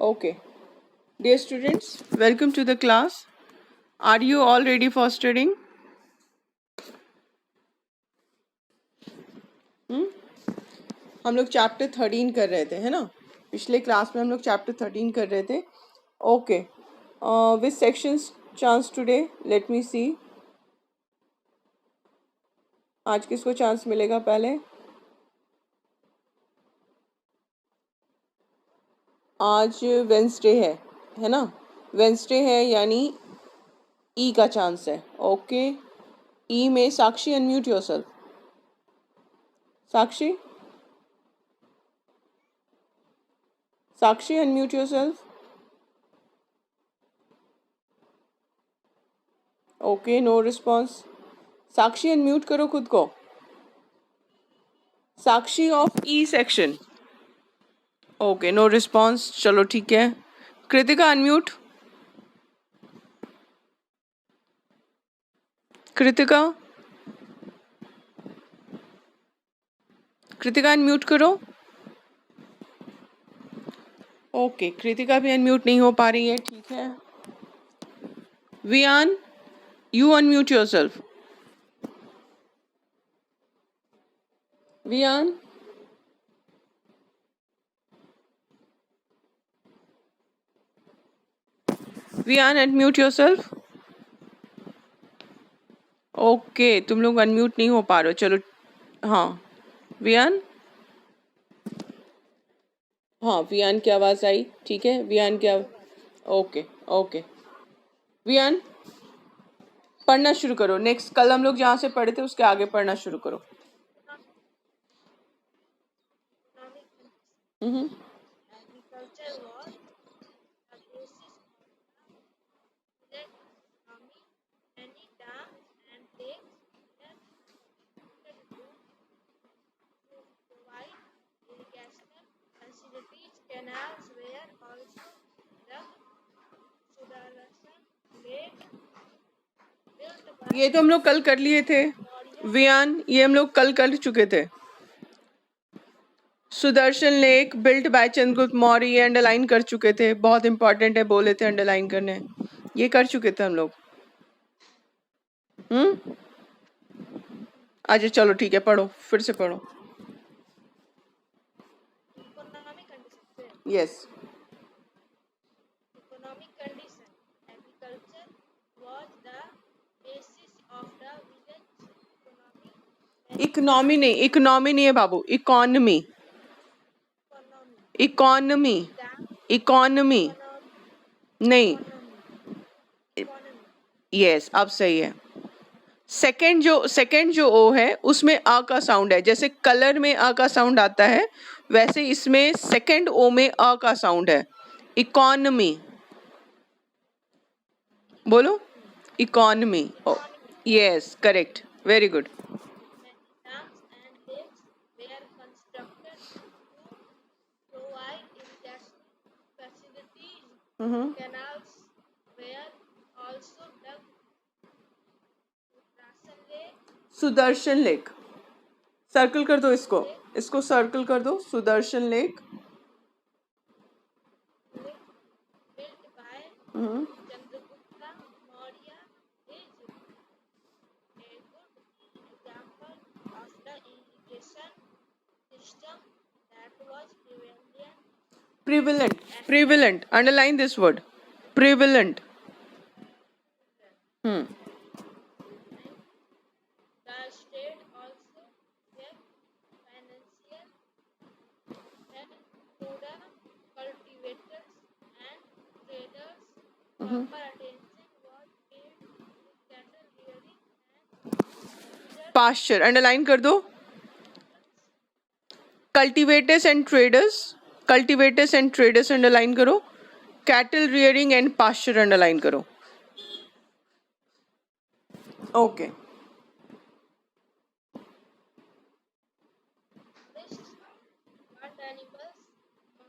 Okay. Dear students, welcome to the class. Are you all ready for studying? हम लोग chapter 13 कर रहे थे, है ना? पिछले क्लास में हम लोग चैप्टर 13 कर रहे थे. Okay. Which sections chance today? Let me see. आज किसको चांस मिलेगा पहले? आज वेंसडे है ना? वेंसडे है यानी ई का चांस है. ओके. ई में Sakshi unmute yourself. Sakshi unmute yourself. Okay, no response. Sakshi unmute करो खुद को. Sakshi of E section. Okay, no response. चलो ठीक है. कृतिका अनम्यूट. कृतिका अनम्यूट करो. ओके, कृतिका भी अनम्यूट नहीं हो पा रही है. ठीक है. Viaan, you unmute yourself. Viaan. Viaan unmute yourself. Okay, तुम लोग अनम्यूट नहीं हो पा रहे हो. चलो. हाँ वियान. हाँ वियान की आवाज़ आई. ठीक है. वियान की ओके. वियान पढ़ना शुरू करो. नेक्स्ट कल हम लोग जहाँ से पढ़े थे उसके आगे पढ़ना शुरू करो. Agriculture was the basis of the economy. Many dams and lakes were constructed to provide irrigation facilities. Canals were also dug. Sudarshan Lake built by ये तो हम लोग कल कर लिए थे. वियान, ये हम लोग कल कर चुके थे. Sudarshan lake built by Chandragupta Maurya, ये अंडरलाइन कर चुके थे. बहुत इंपॉर्टेंट है, बोले थे अंडरलाइन करने. ये कर चुके थे हम लोग. अच्छा चलो ठीक है. पढ़ो, फिर से पढ़ो. economic condition. Yes. Economic condition. Agriculture was the basis of the village economy. Economy नहीं है बाबू. इकोनॉमी. नहीं. यस, अब सही है. सेकंड जो ओ है उसमें आ का साउंड है. जैसे कलर में आ का साउंड आता है, वैसे इसमें सेकंड ओ में आ का साउंड है. इकोनॉमी बोलो. Economy. Yes, correct. Very good. Dams and lakes were constructed to provide irrigation facilities. Canals were also dug. Sudarshan lake. Circle कर दो इसको सर्कल कर दो. Sudarshan lake. Built by Chandragupta Maurya is a good example of the irrigation system that was prevalent. Underline this word. Prevalent. The state also gave financial help to the cultivators and traders. Proper attention was paid to cattle rearing and Pasture. Underline कर दो. Cultivators and traders underline करो. Cattle rearing and pasture underline करो. Okay. but animals,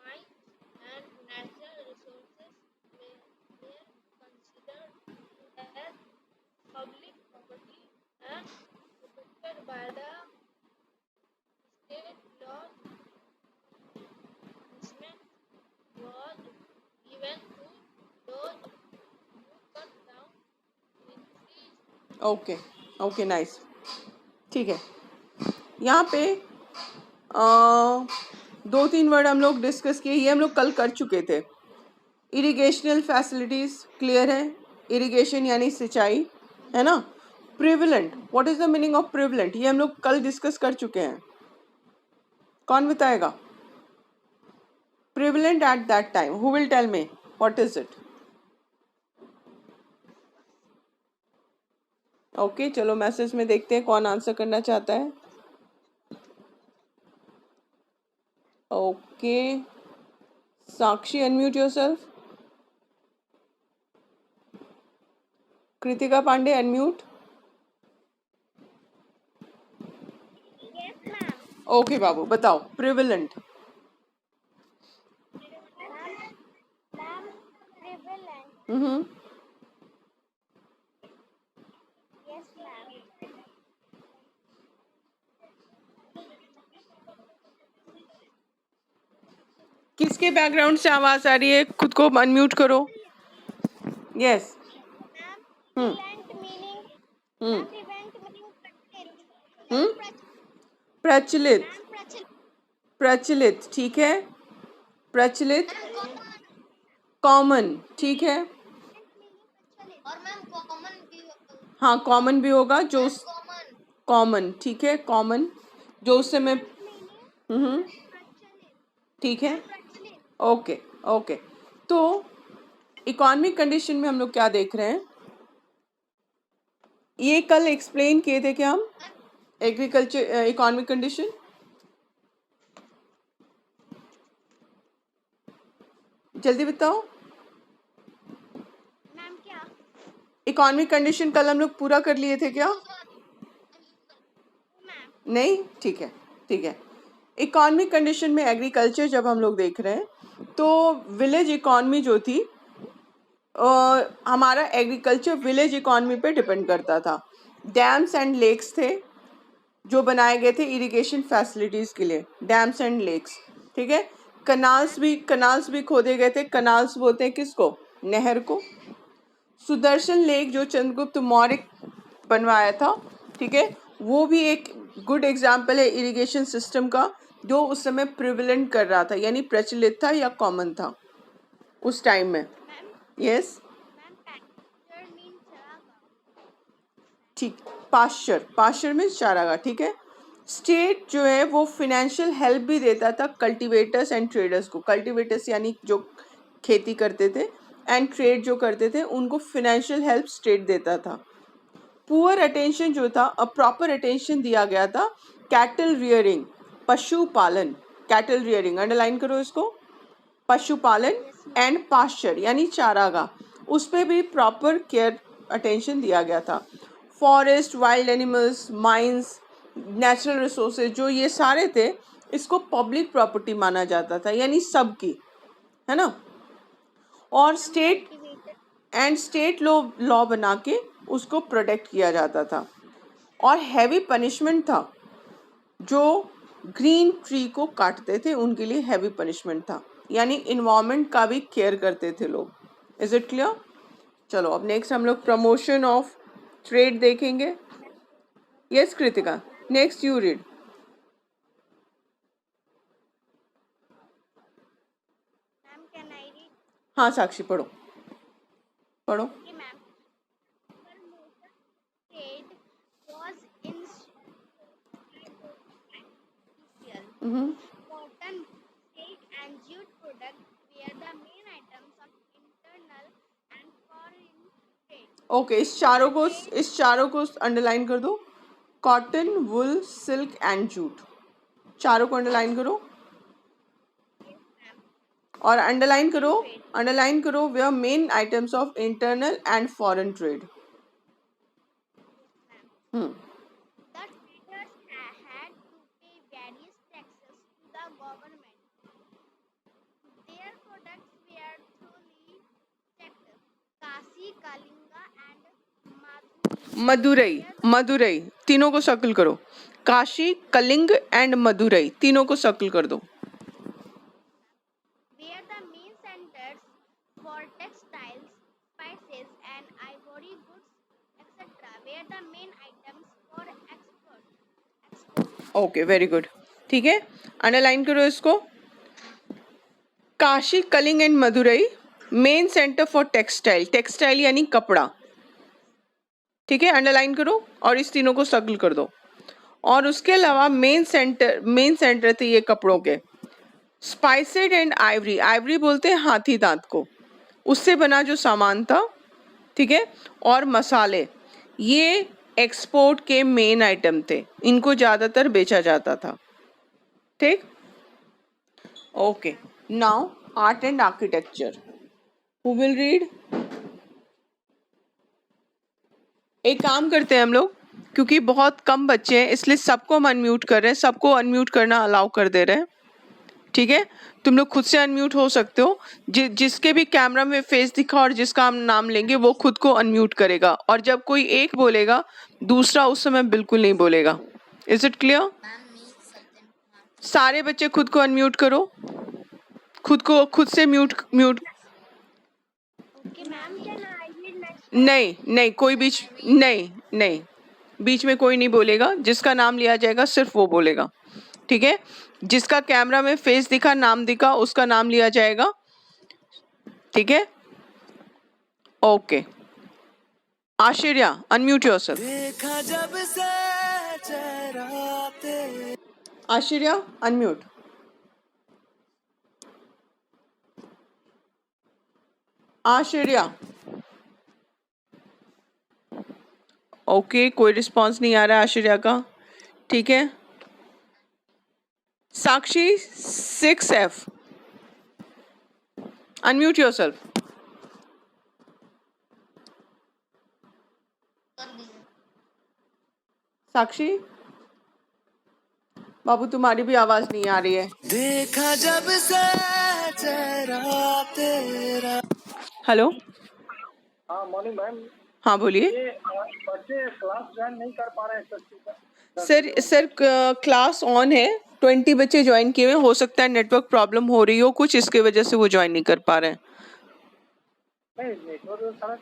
mines, and natural resources were considered as public property and protected by the state laws. Punishment was okay okay nice, ठीक है। यहाँ पे 2-3 word हम लोग discuss किए, ये हम लोग कल कर चुके थे। इरिगेशनल फैसिलिटीज क्लियर है, इरिगेशन यानी सिंचाई, है ना। Prevalent, what is the meaning of prevalent, ये हम लोग कल डिस्कस कर चुके हैं। कौन बताएगा? Prevalent at that time, who will tell me what is it? Okay चलो मैसेज में देखते हैं कौन आंसर करना चाहता है। Okay Sakshi unmute yourself. Kritika Pandey unmute. Yes, ma'am. Okay बाबू बताओ प्रिविलेंट। Ma'am, prevalent. हम्म, Yes, ma'am. किसके बैकग्राउंड से आवाज आ रही है? खुद को अनम्यूट करो। यस। Ma'am, हम्म prevalent meaning. हम्म Ma'am, prevent meaning practice. हम्म Ma'am, प्रचलित, ma'am, practice. प्रचलित ठीक है, प्रचलित। Ma'am, common. कॉमन ठीक है, और मैम कॉमन भी हाँ कॉमन भी होगा जो कॉमन कॉमन ठीक है, कॉमन जो उस समय। मीनिंग प्रचलित ठीक है, प्रचलित ओके ओके। तो इकोनॉमिक कंडीशन में हम लोग क्या देख रहे हैं, ये कल एक्सप्लेन किए थे क्या हम? एग्रीकल्चर इकोनॉमिक कंडीशन जल्दी बताओ। मैम क्या इकोनॉमिक कंडीशन कल हम लोग पूरा कर लिए थे क्या? मैम नहीं, ठीक है ठीक है। इकोनॉमिक कंडीशन में एग्रीकल्चर जब हम लोग देख रहे हैं तो विलेज इकोनॉमी जो थी हमारा एग्रीकल्चर विलेज इकोनॉमी पे डिपेंड करता था। डैम्स एंड लेक्स थे जो बनाए गए थे इरिगेशन फैसिलिटीज़ के लिए, डैम्स एंड लेक्स ठीक है। कनाल्स भी खोदे गए थे। कनाल्स बोलते हैं किसको? नहर को। सुदर्शन लेक जो चंद्रगुप्त मौर्य बनवाया था ठीक है, वो भी एक गुड एग्जाम्पल है इरिगेशन सिस्टम का जो उस समय प्रिविलेंट कर रहा था, यानी प्रचलित था या कॉमन था उस टाइम में। यस मैम पैक्चर मीन चरागा ठीक, पास्चर, पास्चर में चारागाह ठीक है। स्टेट जो है वो फिनेंशियल हेल्प भी देता था कल्टीवेटर्स एंड ट्रेडर्स को। कल्टीवेटर्स यानी जो खेती करते थे एंड ट्रेड जो करते थे उनको फिनेंशियल हेल्प स्टेट देता था। पुअर अटेंशन जो था, प्रॉपर अटेंशन दिया गया था कैटल रियरिंग, पशुपालन। कैटल रियरिंग अंडरलाइन करो इसको, पशुपालन एंड पास्चर यानी चारागाह, उस पर भी प्रॉपर केयर अटेंशन दिया गया था। Forest, wild animals, mines, natural resources जो ये सारे थे इसको पब्लिक प्रॉपर्टी माना जाता था, यानी सबकी, है ना। और स्टेट लॉ बना के उसको प्रोटेक्ट किया जाता था। और हैवी पनिशमेंट था, जो ग्रीन ट्री को काटते थे उनके लिए हैवी पनिशमेंट था, यानी इन्वायरमेंट का भी केयर करते थे लोग। Is it clear? चलो अब नेक्स्ट हम लोग प्रमोशन ऑफ ट्रेड देखेंगे। Yes Kritika, next you read. Ma'am can I read हाँ साक्षी पढ़ो पढ़ो। Okay ma'am promotion trade was in cotton silk and jute products were the main items of internal and foreign trade. Okay इस चारों को underline कर दो। Cotton, wool, silk and jute, चारों को अंडरलाइन करो। और अंडरलाइन करो they are main items of internal and foreign trade. The traders had to pay various taxes to the government. Their products were thoroughly checked. Kasi, Kalinga, and Madurai तीनों को circle करो। Kashi, Kalinga and Madurai तीनों को circle कर दो। were the main centers for textiles, spices, and ivory goods, etc. etc. were the main items for export. Okay, very good. ठीक है, underline करो इसको. Kashi, Kalinga and Madurai main centre for textile. Textile यानी कपड़ा. ठीक है, अंडरलाइन करो और इस तीनों को सर्कल कर दो. और उसके अलावा मेन सेंटर थे ये कपड़ों के. Spiced and Ivory. आइवरी बोलते हैं हाथी दांत को. उससे बना जो सामान था, ठीक है, और मसाले, ये एक्सपोर्ट के मेन आइटम थे. इनको ज्यादातर बेचा जाता था. ठीक. Okay, now art and architecture. Who will read? एक काम करते हैं हम लोग, क्योंकि बहुत कम बच्चे हैं इसलिए सबको हम अनम्यूट कर रहे हैं. सबको अनम्यूट करना अलाउ कर दे रहे हैं. ठीक है, तुम लोग खुद से अनम्यूट हो सकते हो. जिसके भी कैमरा में फेस दिखा और जिसका हम नाम लेंगे वो खुद को अनम्यूट करेगा. और जब कोई एक बोलेगा दूसरा उस समय बिल्कुल नहीं बोलेगा. Is it clear? सारे बच्चे खुद को अनम्यूट करो. खुद से mute. Okay, ma'am, can I read next? नहीं, कोई नहीं, बीच में कोई नहीं बोलेगा. जिसका नाम लिया जाएगा सिर्फ वो बोलेगा. ठीक है, जिसका कैमरा में फेस दिखा, नाम दिखा, उसका नाम लिया जाएगा. ठीक है, okay. Aashcharya, unmute yourself. Aashcharya, unmute. Aashcharya. Okay, कोई रिस्पांस नहीं आ रहा है आश्चर्या का. ठीक है, साक्षी 6F, अनम्यूट योरसेल्फ. साक्षी बाबू, तुम्हारी भी आवाज नहीं आ रही है. देखा जब से चेहरा तेरा. हेलो. हाँ, मॉर्निंग मैम. हाँ, बोलिए. ये बच्चे क्लास ज्वाइन नहीं कर पा रहे हैं सर क्लास ऑन है. 20 बच्चे ज्वाइन किए हुए. हो सकता है नेटवर्क प्रॉब्लम हो रही हो कुछ, इसके वजह से वो ज्वाइन नहीं कर पा रहे हैं. नहीं, नेटवर्क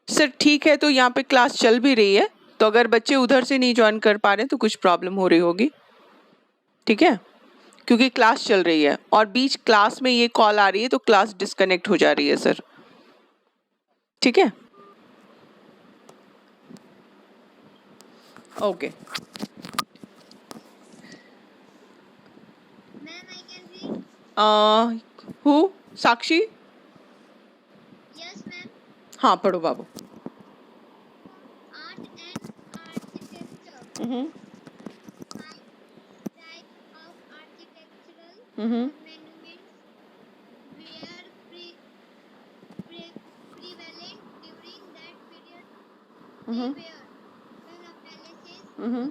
सर ठीक है, तो यहाँ पे क्लास चल भी रही है, तो अगर बच्चे उधर से नहीं ज्वाइन कर पा रहे हैं तो कुछ प्रॉब्लम हो रही होगी. ठीक है, क्योंकि क्लास चल रही है और बीच क्लास में ये कॉल आ रही है तो क्लास डिस्कनेक्ट हो जा रही है सर. ठीक है, okay. Ma'am, I can read? Who? Sakshi. Yes, ma'am. हाँ, पढ़ो बाबू. Art and architecture. Hmm. Five types of architectural hmm. monuments were prevalent during that period. They hmm. were palaces, hmm.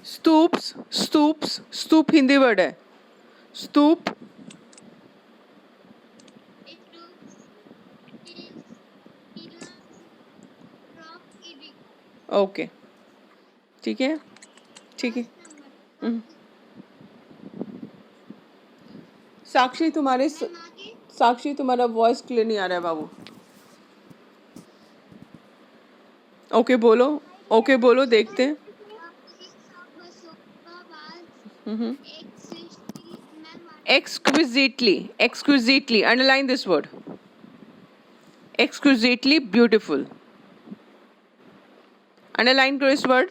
stupas, stupa Hindi word है. स्तूप. stups, pillars, rock edicts. Okay, ठीक है. ठीक है. First number. साक्षी तुम्हारे Ma'am, आगे? साक्षी तुम्हारा voice clear नहीं आ रहा है बाबू. ओके बोलो, देखते हैं. हम्म. exquisitely underline this word. exquisitely beautiful. underline करो इस word.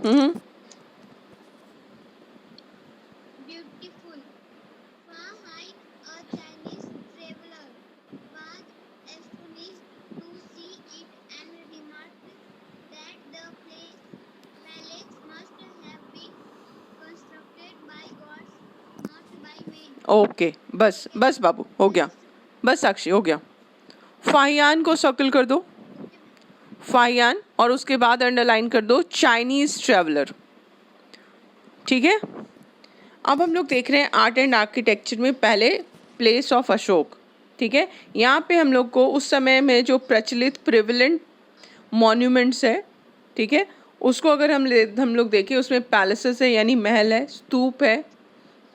Hmm. Beautiful. Far hike, a Chinese traveler was astonished to see it and remarked that the palace must have been constructed by gods, not by men. Okay, बस बाबू, हो गया. बस साक्षी, हो गया. फाहियान को circle कर दो. फाहियान, और उसके बाद अंडरलाइन कर दो चाइनीज ट्रैवलर. ठीक है, अब हम लोग देख रहे हैं आर्ट एंड आर्किटेक्चर में पहले प्लेस ऑफ अशोक. ठीक है, यहाँ पे हम लोग को उस समय में जो प्रचलित प्रिविलेंट मॉन्यूमेंट्स है, ठीक है, उसको अगर हम लोग देखें, उसमें पैलेसेस है यानी महल है, स्तूप है,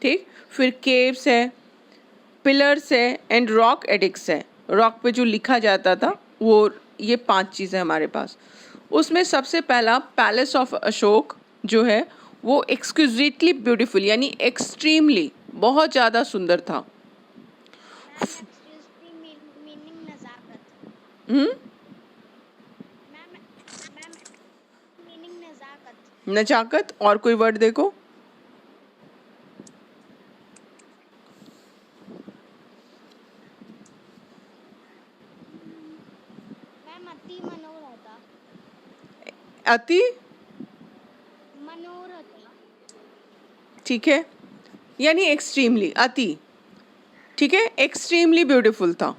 ठीक, फिर केव्स है, पिलर्स है एंड रॉक एडिक्स है। रॉक पे जो लिखा जाता था वो ये 5 चीज़ें हमारे पास। उसमें सबसे पहला पैलेस ऑफ अशोक जो है वो एक्सक्यूजिटली ब्यूटीफुल यानी एक्सट्रीमली बहुत ज़्यादा सुंदर था। मैम एक्सक्यूज मी मीनिंग नजाकत। हम्म, मैम मैम मीनिंग नजाकत। नजाकत। और कोई वर्ड देखो। मैम अति मनोरथा। अति, मनोरथा। ठीक है, यानी एक्सट्रीमली, अति, ठीक है, एक्सट्रीमली ब्यूटीफुल था।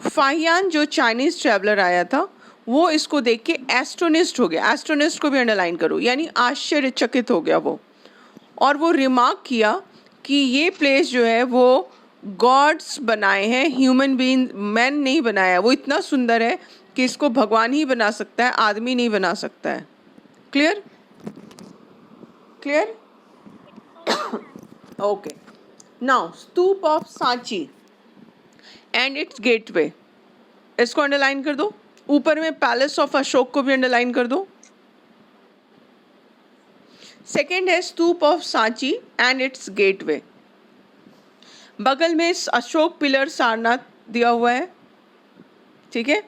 फाहियान जो चाइनीज ट्रैवलर आया था वो इसको देख के एस्ट्रोनिस्ट हो गया। एस्ट्रोनिस्ट को भी अंडरलाइन करो, यानी आश्चर्यचकित हो गया वो। और वो रिमार्क किया कि ये प्लेस जो है वो गॉड्स बनाए हैं, ह्यूमन बीइंग मैन नहीं बनाया। वो इतना सुंदर है कि इसको भगवान ही बना सकता है, आदमी नहीं बना सकता है। Clear clear okay. Now stupa of Sanchi and its gateway, इसको अंडरलाइन कर दो। ऊपर में पैलेस ऑफ अशोक को भी अंडरलाइन कर दो। सेकेंड है stupa of Sanchi and its gateway. बगल में अशोक पिलर सारनाथ दिया हुआ है, ठीक है।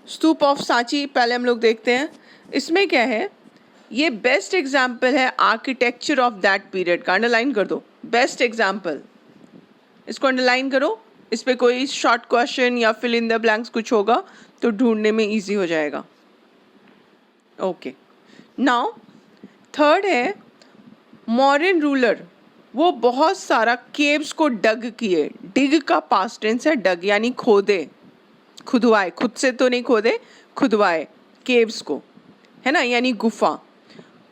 स्तूप ऑफ सांची पहले हम लोग देखते हैं। इसमें क्या है, ये बेस्ट एग्जाम्पल है आर्किटेक्चर ऑफ दैट पीरियड का। अंडरलाइन कर दो, बेस्ट एग्जाम्पल, इसको अंडरलाइन करो। इस पे कोई शॉर्ट क्वेश्चन या फिल इन द ब्लैंक्स कुछ होगा तो ढूंढने में इजी हो जाएगा। ओके, नाउ थर्ड है मॉडर्न रूलर, वो बहुत सारा केव्स को डग किए। डिग का पास्ट टेंस है, डग यानी खोदे, खुदवाए, खुद से तो नहीं खोदे, खुदवाए केव्स को, है ना, यानी गुफा।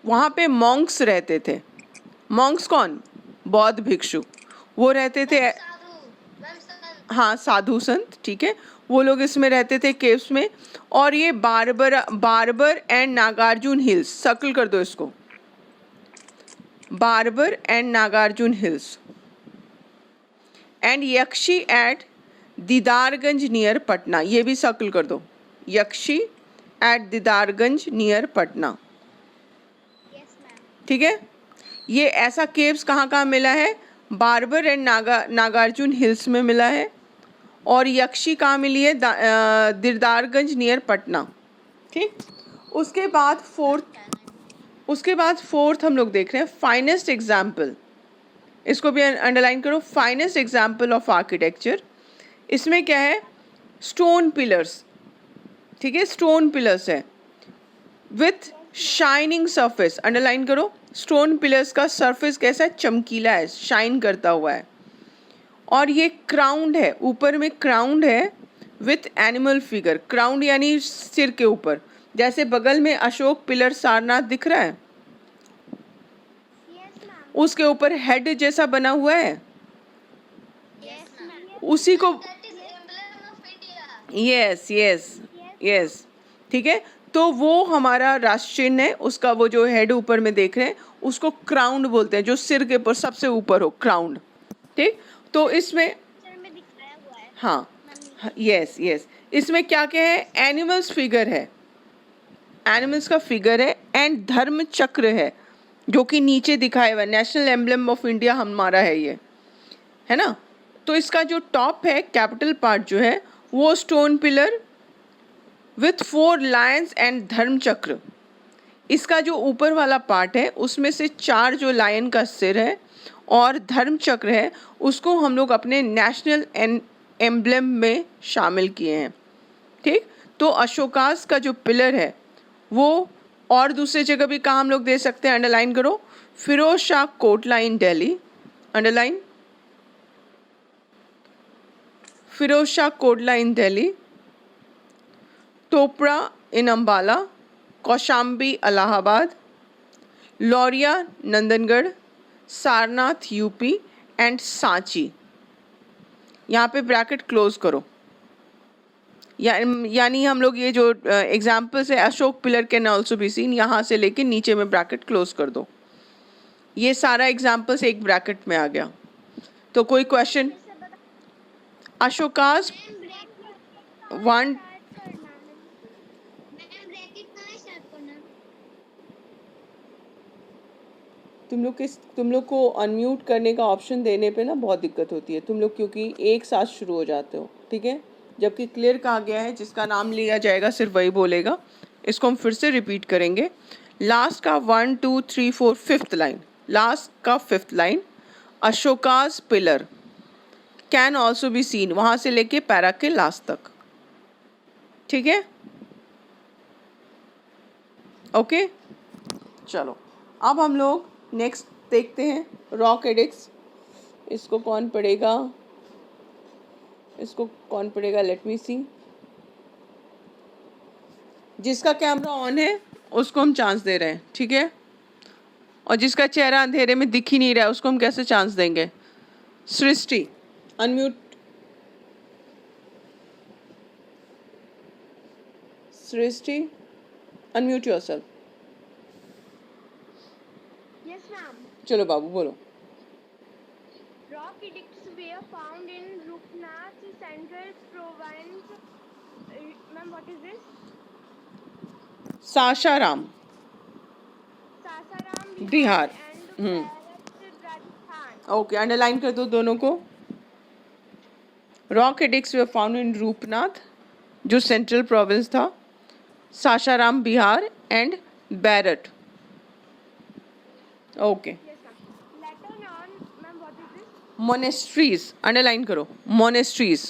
वहाँ पे मॉन्क्स रहते थे। मॉन्क्स कौन? बौद्ध भिक्षु, वो रहते थे। हाँ, साधु संत, ठीक है, वो लोग इसमें रहते थे केव्स में। और ये Barabar and Nagarjuna hills, circle कर दो इसको, Barabar and Nagarjuna hills and Yakshi at Didarganj near Patna, ये भी सर्कल कर दो, Yakshi at Didarganj near Patna, yes ma'am. ठीक है। ये ऐसा केव्स कहाँ कहाँ मिला है? बार्बर एंड नागार्जुन हिल्स में मिला है। और यक्षी कहाँ मिली है? दीदारगंज नियर पटना, ठीक। उसके बाद फोर्थ हम लोग देख रहे हैं फाइनेस्ट एग्जाम्पल, इसको भी अंडरलाइन करो, फाइनेस्ट एग्जाम्पल ऑफ आर्किटेक्चर। इसमें क्या है? स्टोन पिलर्स, ठीक है, स्टोन पिलर्स है विथ शाइनिंग सरफेस, अंडरलाइन करो। स्टोन पिलर्स का सरफेस कैसा है? चमकीला है, शाइन करता हुआ है। और ये क्राउंड है, ऊपर में क्राउंड है विथ एनिमल फिगर। क्राउंड यानी सिर के ऊपर, जैसे बगल में अशोक पिलर सारनाथ दिख रहा है, यस मैम। उसके ऊपर हेड जैसा बना हुआ है, यस मैम। उसी को, यस यस यस, ठीक है। तो वो हमारा राष्ट्र चिन्ह है, उसका वो जो हेड ऊपर में देख रहे हैं उसको क्राउंड बोलते हैं, जो सिर के ऊपर सबसे ऊपर हो, क्राउंड, ठीक। तो इसमें पिक्चर में दिखाया हुआ है। हाँ, यस यस, इसमें क्या क्या है? एनिमल्स फिगर है, एनिमल्स का फिगर है एंड धर्म चक्र है जो कि नीचे दिखाया हुआ है। नेशनल एम्बलम ऑफ इंडिया हमारा है ये, है ना। तो इसका जो टॉप है, कैपिटल पार्ट जो है वो stone pillar with 4 Lions and धर्म चक्र। इसका जो ऊपर वाला पार्ट है उसमें से 4 जो लायन का सिर है और धर्म चक्र है उसको हम लोग अपने नेशनल एम्बलम में शामिल किए हैं, ठीक। तो अशोकास का जो पिलर है वो, और दूसरी जगह भी कहाँ हम लोग दे सकते हैं? अंडरलाइन करो, Firoz Shah Kotla in Delhi, underline, Firoz Shah Kotla in Delhi, Topra in Ambala, Kaushambi Allahabad, Lauriya Nandangarh, Sarnath UP and Sanchi. यहाँ पे ब्रैकेट क्लोज करो, यानी हम लोग ये जो एग्जाम्पल्स है, Ashok pillar can also be seen, यहाँ से लेके नीचे में ब्रैकेट क्लोज कर दो। ये सारा एग्जाम्पल्स एक ब्रैकेट में आ गया। तो कोई question? Ashoka's ma'am break one. Start करना मैम ब्रेकेट कहाँ स्टार्ट करना तुम लोग को अनम्यूट करने का ऑप्शन देने पे ना बहुत दिक्कत होती है तुम लोग, क्योंकि एक साथ शुरू हो जाते हो, ठीक है। जबकि क्लियर कहा गया है जिसका नाम लिया जाएगा सिर्फ वही बोलेगा। इसको हम फिर से रिपीट करेंगे। लास्ट का 1 2 3 4 5th लाइन, लास्ट का 5th line, Ashoka's pillar can also be seen, वहां से लेके पैरा के लास्ट तक, ठीक है। ओके चलो अब हम लोग नेक्स्ट देखते हैं रॉक एडिक्स। इसको कौन पढ़ेगा, इसको कौन पढ़ेगा, लेट मी सी। जिसका कैमरा ऑन है उसको हम चांस दे रहे हैं, ठीक है। और जिसका चेहरा अंधेरे में दिख ही नहीं रहा है उसको हम कैसे चांस देंगे। सृष्टि अनम्यूट, सृष्टि अनम्यूट योरसेल्फ। यस मैम चलो बाबू बोलो। Rock edicts were found in Rupnath, Central Province. Ma'am, what is this? Sasaram Sasaram, Bihar. Bihar and Bharat, Rajasthan. Okay underline कर दो दोनों को। Rock edicts were found in Rupnath जो सेंट्रल प्रोविंस था, Sasaram Bihar and Bairat. Okay Yes, ma'am. Later on, ma'am, what is this? Monasteries underline करो, monasteries.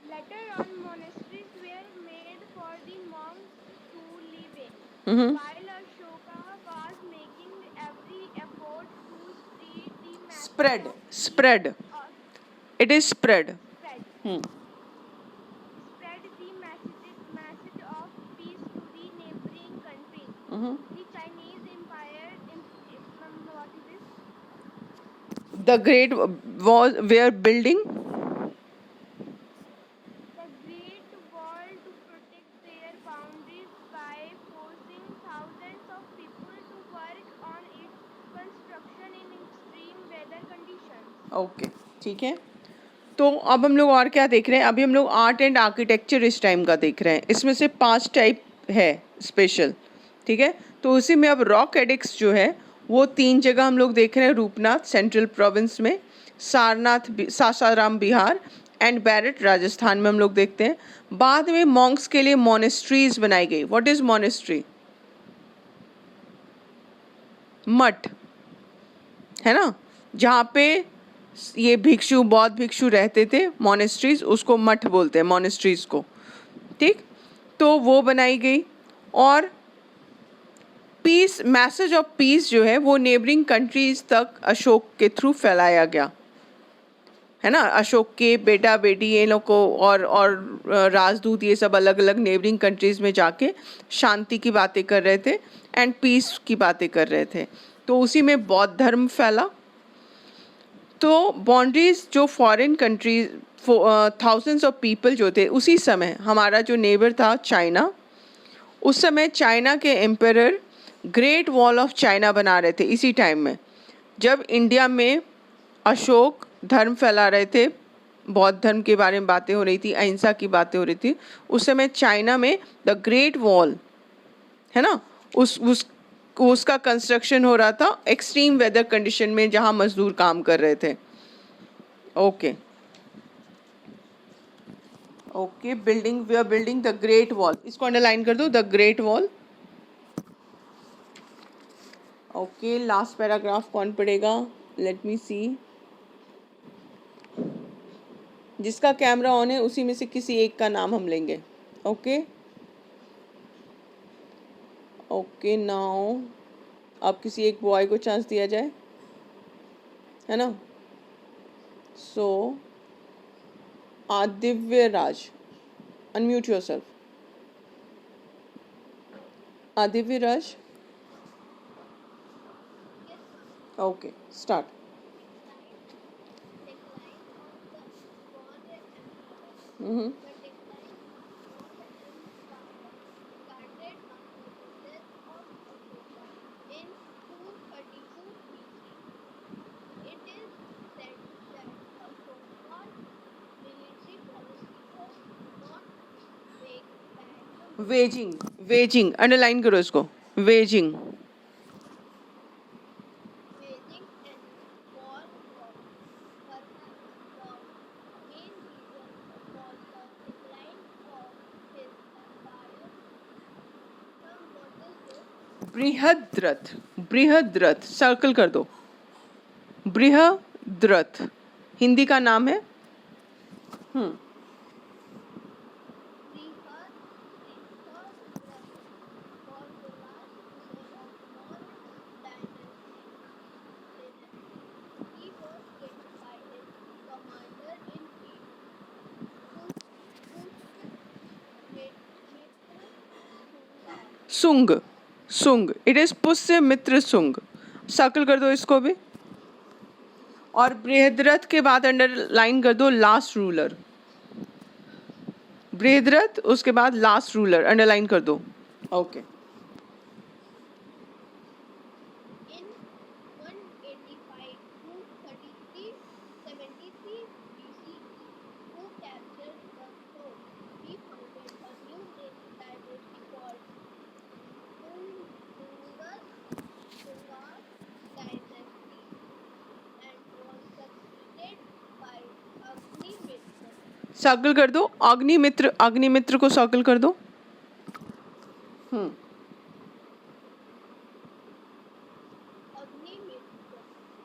Later on, monasteries were made for the monks to live in. Hmm While Ashoka was making every effort to spread the message spread of peace, spread it is spread. spread the message of peace to the neighboring countries. The Chinese Empire, what is this? The great was were building, The Great Wall to protect their boundaries by forcing thousands of people to work on its construction in extreme weather conditions. Okay ठीक है। तो अब हम लोग और क्या देख रहे हैं, अभी हम लोग आर्ट एंड आर्किटेक्चर इस टाइम का देख रहे हैं। इसमें से 5 टाइप है स्पेशल, ठीक है। तो उसी में अब रॉक एडिक्स जो है वो 3 जगह हम लोग देख रहे हैं, रूपनाथ सेंट्रल प्रोविंस में, सारनाथ सासाराम बिहार एंड बैरट राजस्थान में हम लोग देखते हैं। बाद में मॉन्क्स के लिए मोनेस्ट्रीज बनाई गई। व्हाट इज मोनेस्ट्री, मठ है ना, जहाँ पे ये भिक्षु बौद्ध भिक्षु रहते थे, मोनेस्ट्रीज, उसको मठ बोलते हैं मोनेस्ट्रीज को, ठीक। तो वो बनाई गई। और पीस, मैसेज ऑफ पीस जो है वो नेबरिंग कंट्रीज तक अशोक के थ्रू फैलाया गया, है ना। अशोक के बेटा बेटी ये लोग को और राजदूत ये सब अलग अलग नेबरिंग कंट्रीज में जाके शांति की बातें कर रहे थे एंड पीस की बातें कर रहे थे। तो उसी में बौद्ध धर्म फैला। तो बाउंड्रीज जो foreign countries, thousands of people जो थे, उसी समय हमारा जो नेबर था चाइना, उस समय चाइना के emperor great wall of China बना रहे थे। इसी टाइम में जब इंडिया में अशोक धर्म फैला रहे थे, बौद्ध धर्म के बारे में बातें हो रही थी, अहिंसा की बातें हो रही थी, उस समय चाइना में द ग्रेट वॉल है ना, उसका कंस्ट्रक्शन हो रहा था एक्सट्रीम वेदर कंडीशन में, जहां मजदूर काम कर रहे थे। Okay okay building, we are building the great wall, इसको अंडरलाइन कर दो, the great wall. Okay last paragraph कौन पढ़ेगा, लेट मी सी। जिसका कैमरा ऑन है उसी में से किसी एक का नाम हम लेंगे। ओके ओके नाउ अब किसी एक बॉय को चांस दिया जाए, है ना। So Adivya Raj, unmute yourself. Adivya Raj, okay start. Decline Mm-hmm. of the started after the death of Ashoka in 232 BC. It is said that Ashoka waging, waging underline करो इसको, waging. waging an war was perhaps the main reason for the decline of his empire. Some notice this. Brihadratha, Brihadratha circle कर दो, बृहद्रथ हिंदी का नाम है। सुंग, सुंग it is पुष्य मित्र सुंग, सर्कल कर दो इसको भी। और बृहद्रथ के बाद अंडरलाइन कर दो लास्ट रूलर, बृहद्रथ उसके बाद लास्ट रूलर अंडरलाइन कर दो। Okay In 185 to 73 BCE, who captured the throne, he founded a new dynasty called Sungas dynasty and was succeeded by Agnimitra. Circle कर दो अग्निमित्र, अग्निमित्र को सर्कल कर दो। Agnimitra,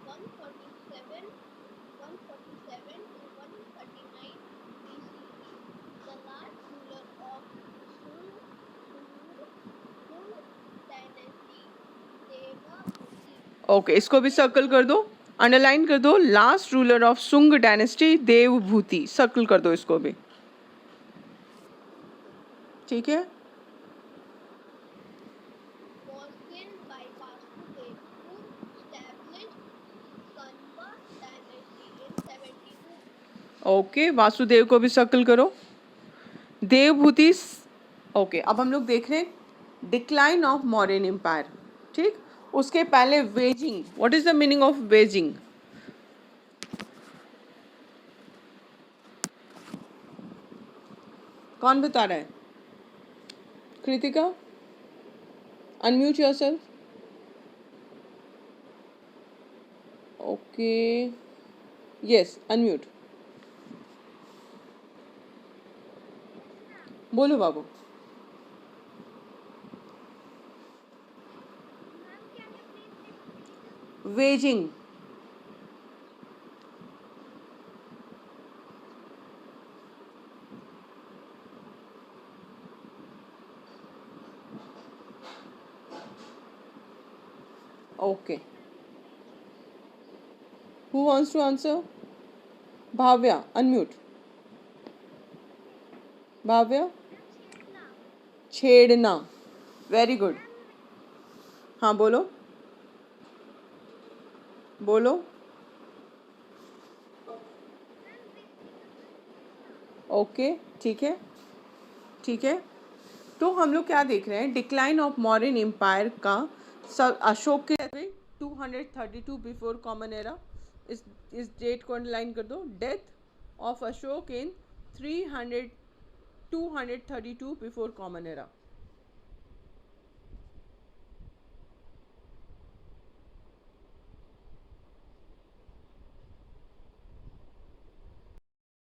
147 to 139 BCE, the last ruler of Sung dynasty, Devahuti. Okay इसको भी circle कर दो, underline कर दो लास्ट रूलर ऑफ सुंग डायनेस्टी देवभूति, सर्कल कर दो इसको भी, ठीक है। Was killed by Vasudev, who established Kanva dynasty in 72. Okay Vasudev को भी सर्कल करो, देवभूति। ओके अब हम लोग देख रहे हैं डिक्लाइन ऑफ मौर्यन एम्पायर, ठीक। उसके पहले waging, what is the meaning of waging? कौन बता रहा है? Kritika, unmute yourself. Okay yes unmute, बोलो बाबू। Ma'am, can you please repeat? Waging, okay who wants to answer? Bhavya unmute, Bhavya. छेड़ना, वेरी गुड। हाँ बोलो, बोलो। ओके ठीक है, ठीक है। तो हम लोग क्या देख रहे हैं, डिक्लाइन ऑफ मौर्यन एम्पायर का अशोक के 232 बिफोर कॉमन एरा, इस डेट को अंडरलाइन कर दो। Death of Ashok in 232 before common era.